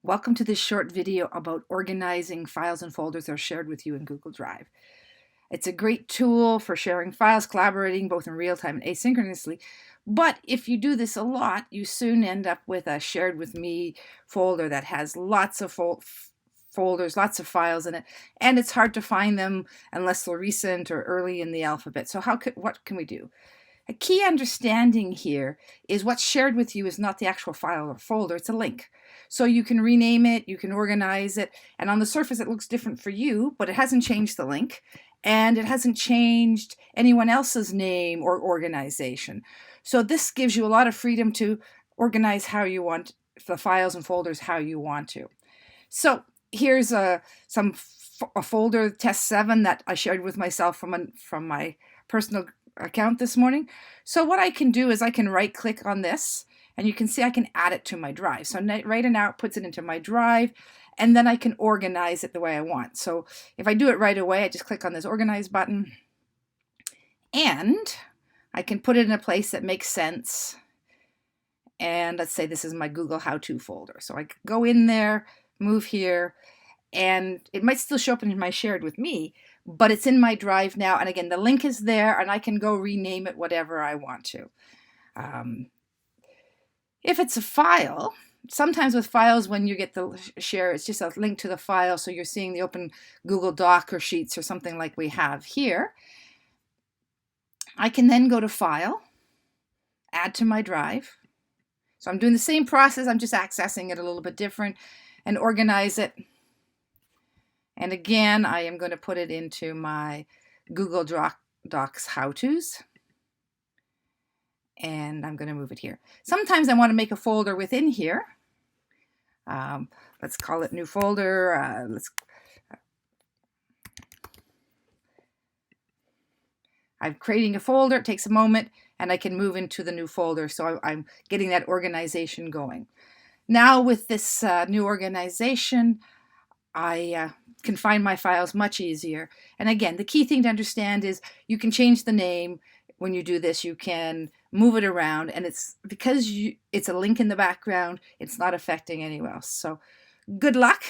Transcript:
Welcome to this short video about organizing files and folders that are shared with you in Google Drive. It's a great tool for sharing files, collaborating both in real time and asynchronously. But if you do this a lot, you soon end up with a shared with me folder that has lots of folders, lots of files in it, and it's hard to find them unless they're recent or early in the alphabet. So what can we do? A key understanding here is what's shared with you is not the actual file or folder, it's a link. So you can rename it, you can organize it, and on the surface it looks different for you, but it hasn't changed the link, and it hasn't changed anyone else's name or organization. So this gives you a lot of freedom to organize how you want the files and folders how you want to. So here's a folder, test 7, that I shared with myself from my personal account this morning. So what I can do is I can right click on this and you can see I can add it to my drive. So right and now it puts it into my drive, and then I can organize it the way I want. So if I do it right away, I just click on this organize button and I can put it in a place that makes sense. And let's say this is my Google how-to folder. So I go in there, move here, and it might still show up in my shared with me, but it's in my drive now. And again, the link is there and I can go rename it whatever I want to. If it's a file, sometimes with files when you get the share, it's just a link to the file. So you're seeing the open Google Doc or Sheets or something like we have here. I can then go to File, Add to my drive. So I'm doing the same process, I'm just accessing it a little bit different, and organize it. And again, I am going to put it into my Google Docs how-tos. And I'm going to move it here. Sometimes I want to make a folder within here. Let's call it new folder. I'm creating a folder. It takes a moment and I can move into the new folder. So I'm getting that organization going. Now with this new organization, I can find my files much easier. And again, the key thing to understand is you can change the name. When you do this, you can move it around, and it's because it's a link in the background, it's not affecting anyone else. So good luck.